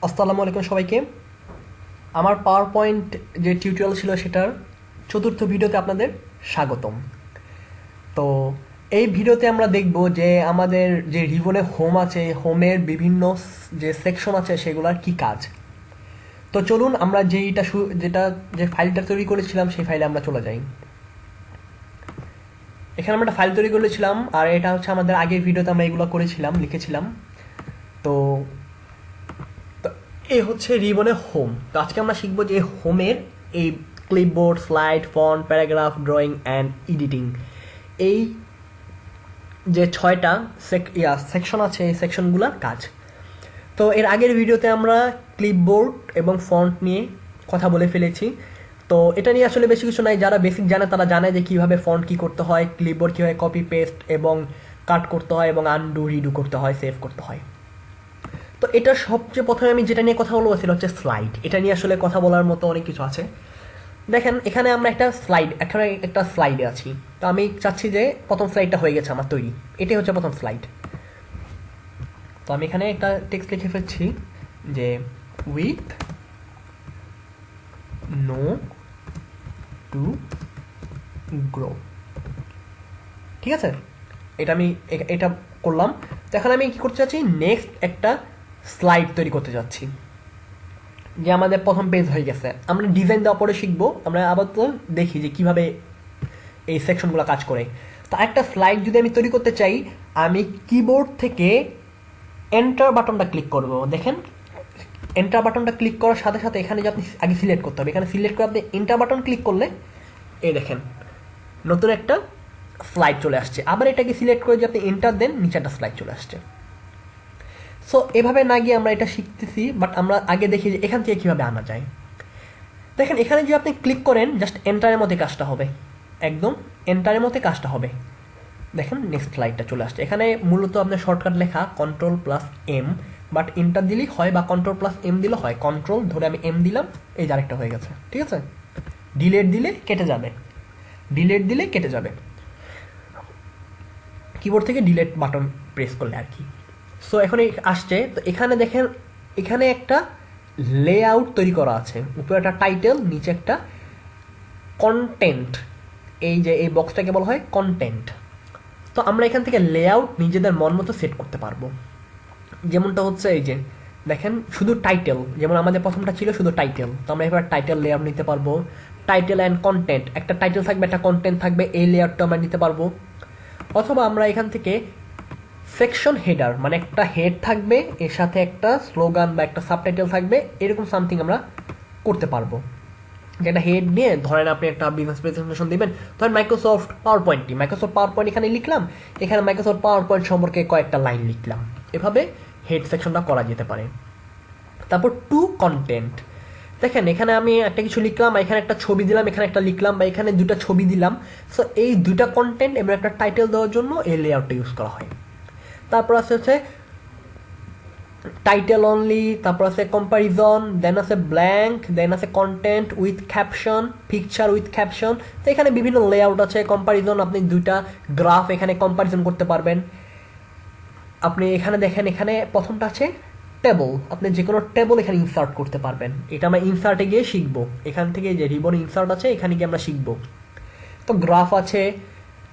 আসসালামু আলাইকুম সবাইকে। আমার পাওয়ার পয়েন্ট যে টিউটোরিয়াল ছিল সেটার চতুর্থ ভিডিওতে আপনাদের স্বাগতম। তো এই ভিডিওতে আমরা দেখব যে আমাদের যে রিবনে হোম আছে, হোমের বিভিন্ন যে সেকশন আছে সেগুলোর কি কাজ। তো চলুন আমরা যে ফাইলটা তৈরি করেছিলাম সেই ফাইলে আমরা চলে যাই। এখানে আমরা একটা ফাইল তৈরি করেছিলাম, আর এটা হচ্ছে আমাদের আগের ভিডিওতে আমরা এগুলো করেছিলাম, লিখেছিলাম। তো এই হচ্ছে রিবনে হোম। তো আজকে আমরা শিখবো যে হোমের এই clipboard, slide, font, paragraph, drawing and editing, এই যে 6টা সেকশন আছে, এই সেকশনগুলোর কাজ। তো এর আগের ভিডিওতে আমরা ক্লিপবোর্ড এবং ফন্ট নিয়ে কথা বলে ফেলেছি। তো এটা নিয়ে আসলে বেশি কিছু নাই, যারা বেসিক জানে তারা জানে যে কীভাবে ফন্ট কী করতে হয়, ক্লিপবোর্ড কীভাবে কপি পেস্ট এবং কাট করতে হয় এবং আনডু রিডু করতে হয়, সেভ করতে হয়। তো এটা সবচেয়ে প্রথমে আমি যেটা নিয়ে কথা বলবো সেটা হচ্ছে স্লাইড। এটা নিয়ে আসলে কথা বলার মতো অনেক কিছু আছে। দেখেন এখানে আমরা একটা স্লাইডে আছি। তো আমি চাচ্ছি যে প্রথম স্লাইডটা হয়ে গেছে আমার তৈরি, এটাই হচ্ছে প্রথম স্লাইড। তো আমি এখানে একটা টেক্সট লিখে ফেলছি যে উইথ নো টু গ্রো, ঠিক আছে। এটা করলাম। তো এখন আমি কি করতে চাচ্ছি, নেক্সট একটা স্লাইড তৈরি করতে যাচ্ছি। যে আমাদের প্রথম পেজ হয়ে গেছে, আমরা ডিজাইন দেওয়ার পরে শিখবো। আমরা আপাতত দেখি যে কিভাবে এই সেকশনগুলো কাজ করে। তো একটা স্লাইড যদি আমি তৈরি করতে চাই, আমি কিবোর্ড থেকে এন্টার বাটনটা ক্লিক করব। দেখেন এন্টার বাটনটা ক্লিক করার সাথে সাথে এখানে যে আপনি আগে সিলেক্ট করতে হবে, এখানে সিলেক্ট করে আপনি এন্টার বাটন ক্লিক করলে এই দেখেন নতুন একটা স্লাইড চলে আসছে। আবার এটাকে সিলেক্ট করে যে আপনি এন্টার দেন, নিচে একটা স্লাইড চলে আসছে। সো এভাবে না গিয়ে আমরা এটা শিখতেছি, বাট আমরা আগে দেখি যে এখান থেকে কীভাবে আনা যায়। দেখেন এখানে যদি আপনি ক্লিক করেন, জাস্ট এন্টারের মধ্যে কাজটা হবে, একদম এন্টারের মধ্যে কাজটা হবে। দেখেন নেক্সট স্লাইডটা চলে আসছে। এখানে মূলত আপনার শর্টকাট লেখা Ctrl+M, বাট এন্টার দিলেই হয়, বা Ctrl+M দিলে হয়। কন্ট্রোল ধরে আমি এম দিলাম, এই যে আরেকটা হয়ে গেছে, ঠিক আছে। ডিলেট দিলে কেটে যাবে, ডিলেট দিলে কেটে যাবে, কিবোর্ড থেকে ডিলেট বাটন প্রেস করলে আর কি। সো এখন আসছে। তো এখানে দেখেন এখানে একটা লেআউট তৈরি করা আছে, উপরে একটা টাইটেল, নিচে একটা কন্টেন্ট। এই যে এই বক্সটাকে বলা হয় কন্টেন্ট। তো আমরা এখান থেকে লেআউট নিজেদের মন মতো সেট করতে পারবো। যেমনটা হচ্ছে এই যে দেখেন শুধু টাইটেল, যেমন আমাদের প্রথমটা ছিল শুধু টাইটেল। তো আমরা এবার টাইটেল লেআউট নিতে পারবো। টাইটেল অ্যান্ড কন্টেন্ট, একটা টাইটেল থাকবে, একটা কন্টেন্ট থাকবে, এই লেআউটটা আমরা নিতে পারবো। অথবা আমরা এখান থেকে সেকশন হেডার, মানে একটা হেড থাকবে, এর সাথে একটা স্লোগান বা একটা সাবটাইটেল থাকবে, এরকম সামথিং আমরা করতে পারবো। যেটা হেড নিয়ে ধরেন আপনি একটা বিজনেস প্রেজেন্টেশন দিবেন, ধরেন মাইক্রোসফট পাওয়ার পয়েন্ট এখানে লিখলাম, এখানে মাইক্রোসফট পাওয়ার পয়েন্ট সম্পর্কে কয়েকটা লাইন লিখলাম। এভাবে হেড সেকশনটা করা যেতে পারে। তারপর টু কন্টেন্ট, দেখেন এখানে আমি একটা কিছু লিখলাম, এখানে একটা ছবি দিলাম, এখানে একটা লিখলাম, বা এখানে দুটা ছবি দিলাম। সো এই দুটা কন্টেন্ট এবং একটা টাইটেল দেওয়ার জন্য এই লেআউটটা ইউজ করা হয়। তারপর আছে টাইটেল অনলি, তারপর আছে কম্পারিজন, দেন আছে ব্ল্যাঙ্ক, দেন আছে content with caption, picture with caption. তো এখানে বিভিন্ন লেআউট আছে। কম্পারিজন, আপনি দুইটা গ্রাফ এখানে কম্পারিজন করতে পারবেন। আপনি এখানে দেখেন, এখানে প্রথমটা আছে টেবল, আপনি যে কোনো টেবল এখানে ইনসার্ট করতে পারবেন। এটা আমরা ইনসার্টে গিয়ে শিখবো, এখান থেকে যে রিবন ইনসার্ট আছে এখানে গিয়ে আমরা শিখবো। তো গ্রাফ আছে,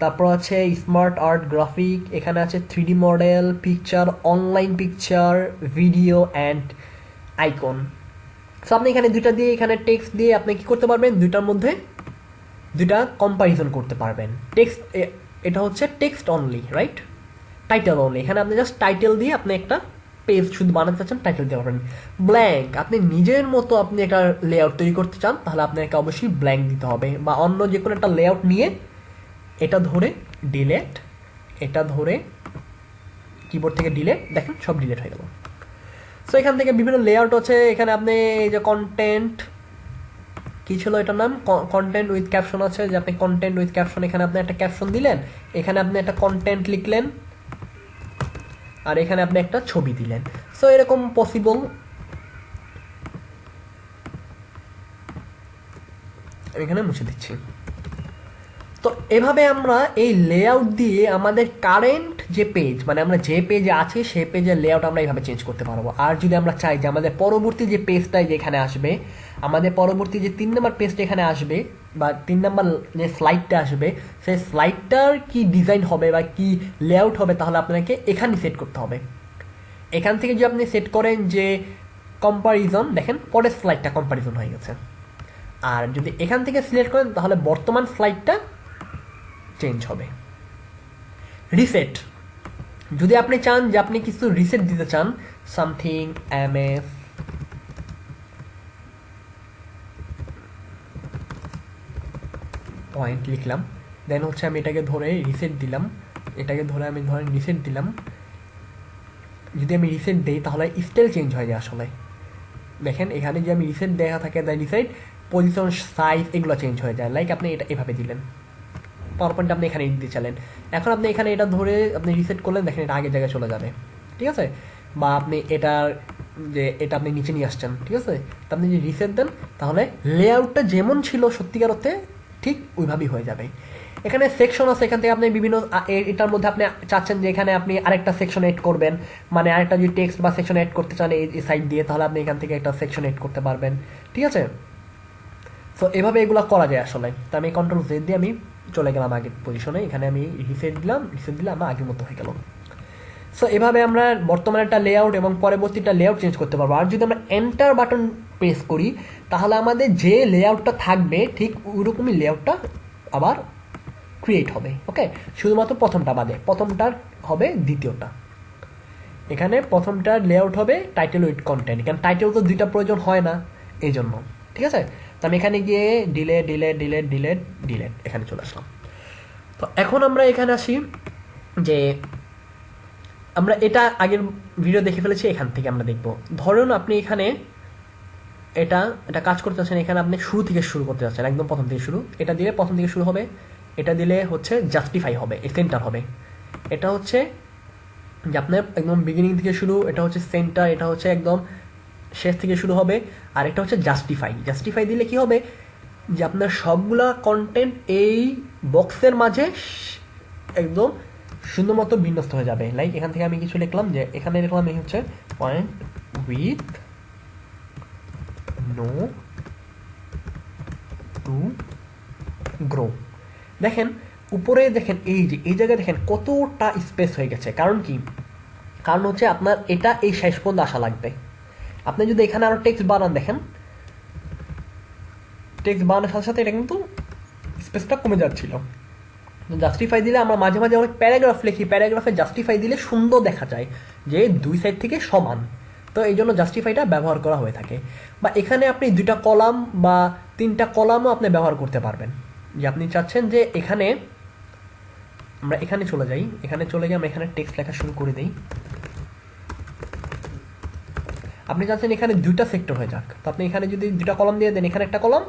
তারপর আছে স্মার্ট আর্ট গ্রাফিক, এখানে আছে 3D model, picture, online picture, video and icon. So আপনি এখানে দুইটা দিয়ে, এখানে টেক্সট দিয়ে আপনি কি করতে পারবেন, দুইটার মধ্যে দুইটা কম্পারিজন করতে পারবেন। টেক্সট, এটা হচ্ছে text only, right. Title only, এখানে আপনি জাস্ট টাইটেল দিয়ে আপনি একটা পেজ শুধু বানাতে চাচ্ছেন, টাইটেল দিতে পারবেন। ব্ল্যাঙ্ক, আপনি নিজের মতো আপনি একটা লেআউট তৈরি করতে চান, তাহলে আপনাকে অবশ্যই ব্ল্যাঙ্ক দিতে হবে, বা অন্য যে কোনো একটা লেআউট নিয়ে এটা ধরে ডিলেট, এটা ধরে কিবোর্ড থেকে ডিলেট, দেখেন সব ডিলেট হয়ে গেল। সো এখান থেকে বিভিন্ন লেআউট আছে। এখানে আপনি এই যে কন্টেন্ট, কি ছিল এটার নাম, কন্টেন্ট উইথ ক্যাপশন আছে, যে আপনি কন্টেন্ট উইথ ক্যাপশন, এখানে আপনি একটা ক্যাপশন দিলেন, এখানে আপনি একটা কন্টেন্ট লিখলেন, আর এখানে আপনি একটা ছবি দিলেন। সো এরকম পসিবল। এখানে মুছে দিচ্ছি। তো এভাবে আমরা এই লেআউট দিয়ে আমাদের কারেন্ট যে পেজ, মানে আমরা যে পেজে আছি সেই পেজের লেআউট আমরা এইভাবে চেঞ্জ করতে পারবো। আর যদি আমরা চাই যে আমাদের পরবর্তী যে পেজটাই যেখানে আসবে, আমাদের পরবর্তী যে 3 নম্বর পেজটা এখানে আসবে বা 3 নম্বর যে স্লাইডটা আসবে, সেই স্লাইডটার কি ডিজাইন হবে বা কি লেআউট হবে, তাহলে আপনাকে এখানে সেট করতে হবে। এখান থেকে যদি আপনি সেট করেন যে কম্পারিজন, দেখেন পরের স্লাইডটা কম্পারিজন হয়ে গেছে। আর যদি এখান থেকে সিলেক্ট করেন তাহলে বর্তমান স্লাইডটা চেঞ্জ হবে। রিসেট, যদি আপনি চান যে আপনি কিছু রিসেট দিতে চান, সামথিং এমএস পয়েন্ট লিখলাম, দেন হচ্ছে আমি এটাকে ধরে রিসেট দিলাম, এটাকে ধরে আমি ধরেন রিসেট দিলাম। যদি আমি রিসেট দিই তাহলে স্টাইল চেঞ্জ হয়ে যায় আসলে। দেখেন এখানে যে আমি রিসেট দেখা থাকে, দ্য রিসেট পজিশন সাইজ এগুলো চেঞ্জ হয়ে যায়। লাইক আপনি এটা এভাবে দিলেন, পাওয়ারপয়েন্ট আপনি এখানে দিতে চাইলেন, এখন আপনি এখানে এটা ধরে আপনি রিসেট করলেন, দেখেন এটা আগের জায়গায় চলে যাবে, ঠিক আছে। বা আপনি এটার যে এটা আপনি নিচে নিয়ে আসছেন, ঠিক আছে। তো আপনি যদি রিসেট দেন তাহলে লেআউটটা যেমন ছিল সত্যিকার অর্থে ঠিক ওইভাবেই হয়ে যাবে। এখানে সেকশন আছে, এখান থেকে আপনি বিভিন্ন এটার মধ্যে আপনি চাচ্ছেন যে এখানে আপনি আরেকটা সেকশন এড করবেন, মানে আরেকটা যদি টেক্সট বা সেকশন এড করতে চান এই সাইড দিয়ে, তাহলে আপনি এখান থেকে একটা সেকশন এড করতে পারবেন, ঠিক আছে। সো এভাবে এগুলো করা যায় আসলে। তো আমি কন্ট্রোল জেড দিয়ে আমি চলে গেলাম আগের পজিশনে, এখানে আমি রিসেট দিলে আমার আগের মতো হয়ে গেল। সো এভাবে আমরা বর্তমানে একটা লেআউট এবং পরবর্তীটা লেআউট চেঞ্জ করতে পারবো। আর যদি আমরা এন্টার বাটন প্রেস করি তাহলে আমাদের যে লেআউটটা থাকবে ঠিক ওইরকমই লেআউটটা আবার ক্রিয়েট হবে। ওকে, শুধুমাত্র প্রথমটা বাদে, প্রথমটার হবে দ্বিতীয়টা। এখানে প্রথমটার লেআউট হবে টাইটেল উইথ কন্টেন্ট, কারণ টাইটেল তো দুইটা প্রয়োজন হয় না এই জন্য, ঠিক আছে। তো আমি এখানে গিয়ে ডিলেট এখানে চলে আসলাম। তো এখন আমরা এখানে আসি যে আমরা এটা আগের ভিডিও দেখে ফেলেছি, এখান থেকে আমরা দেখব। ধরুন আপনি এখানে এটা কাজ করতে চাচ্ছেন, এখানে আপনি শুরু থেকে শুরু করতে চাচ্ছেন, একদম প্রথম থেকে শুরু। এটা দিলে প্রথম থেকে শুরু হবে, এটা দিলে হচ্ছে জাস্টিফাই হবে, সেন্টার হবে। এটা হচ্ছে যে আপনার একদম বিগিনিং থেকে শুরু, এটা হচ্ছে সেন্টার, এটা হচ্ছে একদম শেষ থেকে শুরু হবে। আর এটা হচ্ছে জাস্টিফাই দিলে কি হবে যে আপনার সবগুলা কন্টেন্ট এই বক্সের মাঝে একদম সুন্দর মতো বিন্যস্ত হয়ে যাবে। লাইক এখান থেকে আমি কিছু লিখলাম, যে এখানে লিখলাম এই হচ্ছে point with no to grow. দেখেন উপরে দেখেন এই যে এই জায়গায় দেখেন কতটা স্পেস হয়ে গেছে। কারণ কি, কারণ হচ্ছে আপনার এটা এই শেষ পর্যন্ত আসা লাগবে। আপনি যদি এখানে আরো টেক্সট বানান, দেখেন টেক্সট বানানোর সাথে সাথে এটা কিন্তু স্পেসটা কমে যাচ্ছিল। জাস্টিফাই দিলে আমরা মাঝে মাঝে অনেক প্যারাগ্রাফ লিখি, প্যারাগ্রাফে জাস্টিফাই দিলে সুন্দর দেখা যায় যে দুই সাইড থেকে সমান। তো এই জন্য জাস্টিফাইটা ব্যবহার করা হয়ে থাকে। বা এখানে আপনি 2টা কলাম বা 3টা কলামও আপনি ব্যবহার করতে পারবেন। যে আপনি চাচ্ছেন যে এখানে আমরা এখানে চলে যাই, এখানে চলে গিয়ে আমরা এখানে টেক্সট লেখা শুরু করে দিই। আপনি চাচ্ছেন এখানে 2টা সেক্টর হয়ে যাক, তো আপনি এখানে যদি 2টা কলাম দিয়ে দেন, এখানে একটা কলাম,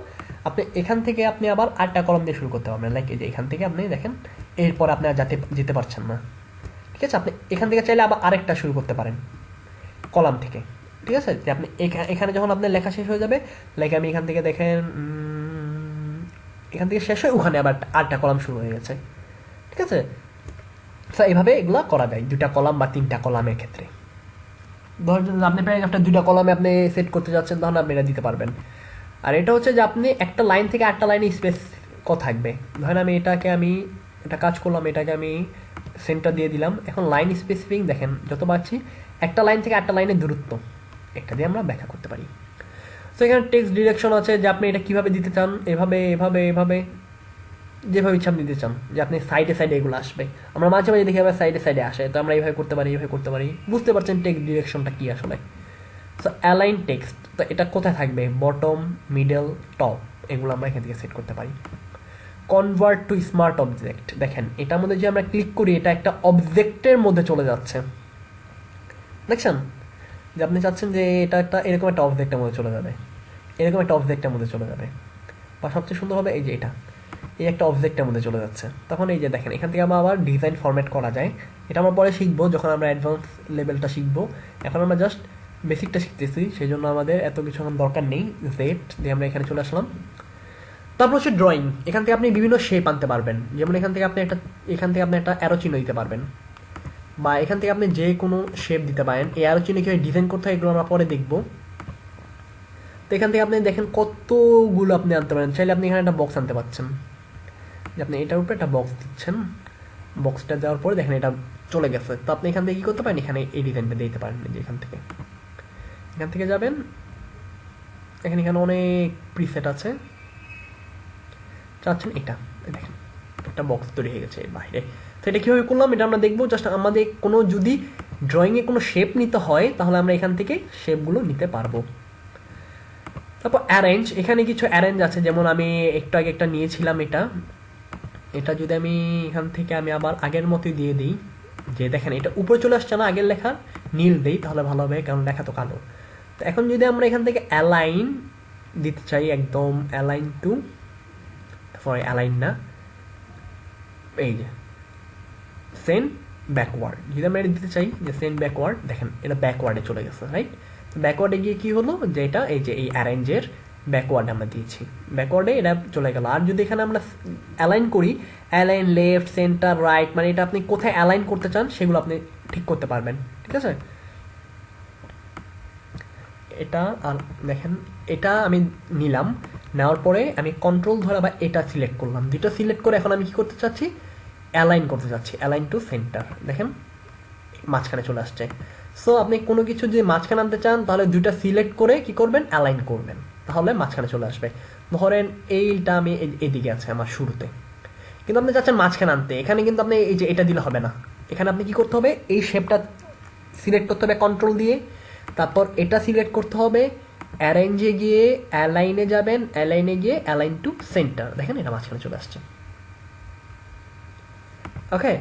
আপনি এখান থেকে আপনি আবার 8টা কলাম দিয়ে শুরু করতে পারবেন। লাইক এই যে এখান থেকে আপনি দেখেন এরপর আপনি আর যেতে পারছেন না, ঠিক আছে। আপনি এখান থেকে চাইলে আবার আরেকটা শুরু করতে পারেন কলাম থেকে, ঠিক আছে। যে আপনি এখানে যখন আপনার লেখা শেষ হয়ে যাবে, লাইক আমি এখান থেকে দেখেন এখান থেকে শেষ হয়ে ওখানে আবার 8টা কলাম শুরু হয়ে গেছে, ঠিক আছে। তো এইভাবে এগুলো করা যায় 2টা কলাম বা 3টা কলামের ক্ষেত্রে। ধরুন আপনি প্যারাগ্রাফটা 2টা কলামে আপনি সেট করতে যাচ্ছেন, তখন আপনি এটা দিতে পারবেন। আর এটা হচ্ছে যে আপনি একটা লাইন থেকে 8টা লাইনে স্পেস থাকবে। ধরেন আমি এটা কাজ করলাম, এটাকে আমি সেন্টার দিয়ে দিলাম। এখন লাইন স্পেসিফিক দেখেন যত পাচ্ছি, একটা লাইন থেকে 8টা লাইনের দূরত্ব একটা দিয়ে আমরা ব্যাখ্যা করতে পারি। তো এখানে টেক্সট ডিরেকশন আছে যে আপনি এটা কিভাবে দিতে চান, এভাবে যেভাবে ইচ্ছা আপনি দিতে চান, যে আপনি সাইডে এগুলো আসবে। আমরা মাঝে মাঝে দেখি আবার সাইডে আসে, তো আমরা এইভাবে করতে পারি। বুঝতে পারছেন টেক্সট ডিরেকশনটা কি আসলে। সো অ্যালাইন টেক্সট, তো এটা কোথায় থাকবে, বটম, মিডল, টপ, এগুলো আমরা এখান থেকে সেট করতে পারি। কনভার্ট টু স্মার্ট অবজেক্ট, দেখেন এটার মধ্যে যে আমরা ক্লিক করি এটা একটা অবজেক্টের মধ্যে চলে যাচ্ছে, দেখছেন। যে আপনি চাচ্ছেন যে এটা একটা এরকম একটা অবজেক্টের মধ্যে চলে যাবে, বা সবচেয়ে সুন্দর হবে এই যে এটা এই একটা অবজেক্টের মধ্যে চলে যাচ্ছে। তখন এই যে দেখেন এখান থেকে আমরা আবার ডিজাইন ফরম্যাট করা যায়। এটা আমরা পরে শিখবো যখন আমরা অ্যাডভান্স লেভেলটা শিখবো। এখন আমরা জাস্ট বেসিকটা শিখতেছি, সেই জন্য আমাদের এত কিছু এখন দরকার নেই। জেড দিয়ে আমরা এখানে চলে আসলাম। তারপর হচ্ছে ড্রয়িং। এখান থেকে আপনি বিভিন্ন শেপ আনতে পারবেন, যেমন এখান থেকে আপনি একটা অ্যারো চিহ্ন দিতে পারবেন, বা এখান থেকে আপনি যে কোনো শেপ দিতে পারেন। এই অ্যারো চিহ্ন কীভাবে ডিজাইন করতে হয় এগুলো আমরা পরে দেখবো। তো এখান থেকে আপনি দেখেন কতগুলো আপনি আনতে পারেন। চাইলে আপনি এখানে একটা বক্স আনতে পারছেন, যে আপনি এটার উপরে একটা বক্স দিচ্ছেন, বক্সটা দেওয়ার পরে দেখেন এটা চলে গেছে। তো আপনি এখান থেকে কী করতে পারেন, এখানে এই ডিজাইনটা দিতে পারেন। যে এখান থেকে যাবেন, এখানে অনেক প্রিসেট আছে, চাচ্ছেন এটা দেখেন একটা বক্স তৈরি হয়ে গেছে এর বাইরে। তো এটা কীভাবে করলাম এটা আমরা দেখবো। জাস্ট আমাদের কোনো যদি ড্রয়িংয়ে কোনো শেপ নিতে হয় তাহলে আমরা এখান থেকে শেপগুলো নিতে পারবো। তারপর অ্যারেঞ্জ, এখানে কিছু অ্যারেঞ্জ আছে, যেমন আমি একটু আগে একটা নিয়েছিলাম। এটা যদি আমি এখান থেকে আমি আবার আগের মতোই দিয়ে দিই, যে দেখেন এটা উপরে চলে আসছে না, আগের লেখা নীল দেই তাহলে ভালো হবে, কারণ লেখা তো কালো। তো এখন যদি আমরা এখান থেকে অ্যালাইন দিতে চাই, একদম অ্যালাইন টু, সরি অ্যালাইন না, এই যে সেন্ড ব্যাকওয়ার্ড, যদি আমরা এটা দিতে চাই যে সেন্ড ব্যাকওয়ার্ড, দেখেন এটা ব্যাকওয়ার্ডে চলে গেছে, রাইট। তো ব্যাকওয়ার্ডে গিয়ে কী হলো, যে এটা এই যে এই অ্যারেঞ্জের ব্যাকওয়ার্ড আমরা দিয়েছি, ব্যাকওয়ার্ডে এটা চলে গেল। আর যদি এখানে আমরা অ্যালাইন করি, অ্যালাইন লেফট, সেন্টার, রাইট, মানে এটা আপনি কোথায় অ্যালাইন করতে চান সেগুলো আপনি ঠিক করতে পারবেন, ঠিক আছে। এটা আর দেখেন এটা আমি নিলাম, নেওয়ার পরে আমি কন্ট্রোল ধরে বা এটা সিলেক্ট করলাম, দুটো সিলেক্ট করে এখন আমি কি করতে চাচ্ছি, অ্যালাইন করতে চাচ্ছি, অ্যালাইন টু সেন্টার, দেখেন মাঝখানে চলে আসছে। সো আপনি কোনো কিছু যদি মাঝখানে আনতে চান তাহলে দুইটা সিলেক্ট করে কি করবেন, অ্যালাইন করবেন, তাহলে মাঝখানে চলে আসবে। ধরেন এইটা আমি এদিকে আছে আমার শুরুতে, কিন্তু আপনি চাচ্ছেন মাঝখানে আনতে, এখানে কিন্তু আপনি এই যে এটা দিলে হবে না, এখানে আপনি কি করতে হবে, এই শেপটা সিলেক্ট করতে হবে কন্ট্রোল দিয়ে, তারপর এটা সিলেক্ট করতে হবে, অ্যারেঞ্জে গিয়ে অ্যালাইনে যাবেন, অ্যালাইনে গিয়ে অ্যালাইন টু সেন্টার, দেখেন এটা মাঝখানে চলে আসছে। ওকে,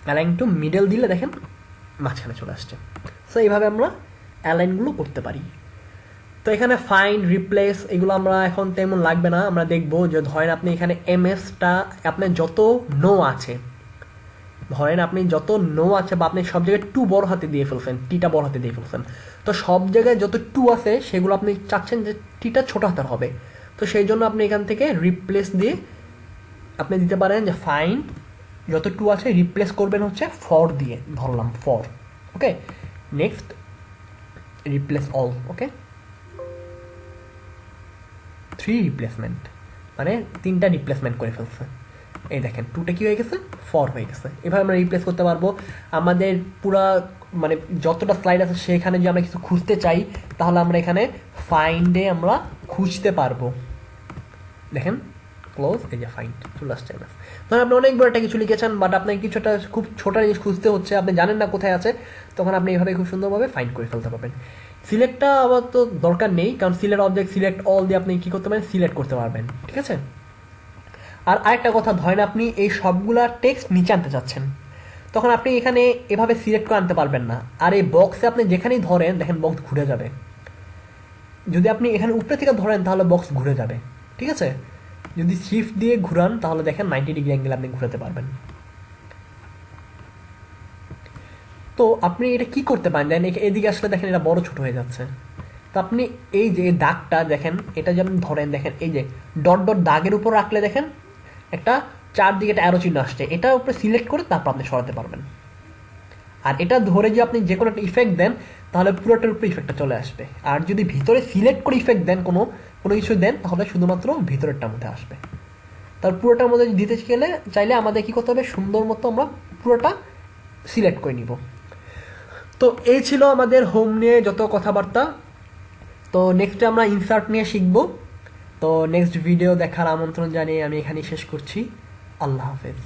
অ্যালাইন টু মিডল দিলে দেখেন মাঝখানে চলে আসছে। সো এইভাবে আমরা অ্যালাইনগুলো করতে পারি। তো এখানে ফাইন্ড, রিপ্লেস এগুলো আমরা এখন তেমন লাগবে না, আমরা দেখবো যে ধরেন আপনি এখানে এমএসটা আপনার যত নো আছে, ধরেন আপনি যত নো আছে বা আপনি সব জায়গায় টু বড় হাতে দিয়ে ফেলছেন, টিটা বড় হাতে দিয়ে ফেলছেন, তো সব জায়গায় যত টু আছে সেগুলো আপনি চাচ্ছেন যে টিটা ছোট হাতের হবে। তো সেই জন্য আপনি এখান থেকে রিপ্লেস দিয়ে আপনি দিতে পারেন যে ফাইন্ড যত টু আছে রিপ্লেস করবেন হচ্ছে ফর দিয়ে, ধরলাম for. Okay, next replace all. Okay, 3 replacement, মানে 3টা রিপ্লেসমেন্ট করে ফেলছে। এই দেখেন টুটা কি হয়ে গেছে, ফর হয়ে গেছে। এভাবে আমরা রিপ্লেস করতে পারবো। আমাদের পুরা মানে যতটা স্লাইড আছে সেখানে যদি আমরা কিছু খুঁজতে চাই তাহলে আমরা এখানে ফাইন্ডে আমরা খুঁজতে পারবো, দেখেন ক্লোজ, এই যে ফাইন্ড চলে আসছে। ধরেন আপনি অনেক বড় একটা কিছু লিখেছেন বাট আপনাকে কিছু একটা খুব ছোট জিনিস খুঁজতে হচ্ছে, আপনি জানেন না কোথায় আছে, তখন আপনি এইভাবে খুব সুন্দরভাবে ফাইন্ড করে ফেলতে পারবেন। সিলেক্টটা আবার তো দরকার নেই, কারণ সিলেক্ট অবজেক্ট, সিলেক্ট অল দিয়ে আপনি কী করতে পারেন, সিলেক্ট করতে পারবেন, ঠিক আছে। আর আরেকটা কথা, ধরেন আপনি এই সবগুলা টেক্সট নিচে আনতে চাচ্ছেন, তখন আপনি এখানে এভাবে সিলেক্ট করে আনতে পারবেন না। আর এই বক্সে আপনি যেখানেই ধরেন দেখেন বক্স ঘুরে যাবে, যদি আপনি এখানে উপরে থেকে ধরেন তাহলে বক্স ঘুরে যাবে, ঠিক আছে। যদি শিফট দিয়ে ঘুরান তাহলে দেখেন 90 ডিগ্রি অ্যাঙ্গেল আপনি ঘুরাতে পারবেন। তো আপনি এটা কি করতে পারেন দেন, এদিকে আসলে দেখেন এটা বড় ছোট হয়ে যাচ্ছে। তো আপনি এই যে দাগটা দেখেন, এটা যেমন ধরেন দেখেন এই যে ডট ডট দাগের উপর রাখলে দেখেন একটা চারদিকে একটা অ্যারো চিহ্ন আসছে, এটার উপরে সিলেক্ট করে তারপর আপনি সরাতে পারবেন। আর এটা ধরে যে আপনি যে কোনো একটা ইফেক্ট দেন তাহলে পুরোটার উপরে ইফেক্টটা চলে আসবে। আর যদি ভিতরে সিলেক্ট করে ইফেক্ট দেন কোনো কিছু দেন তাহলে শুধুমাত্র ভিতরেরটার মধ্যে আসবে। তার পুরোটার মধ্যে দিতে চাইলে আমাদের কী করতে হবে, সুন্দর মতো আমরা পুরোটা সিলেক্ট করে নিব। তো এই ছিল আমাদের হোম নিয়ে যত কথাবার্তা। তো নেক্সটে আমরা ইনসার্ট নিয়ে শিখব। তো নেক্সট ভিডিও দেখার আমন্ত্রণ জানিয়ে আমি এখানেই শেষ করছি। আল্লাহ হাফেজ।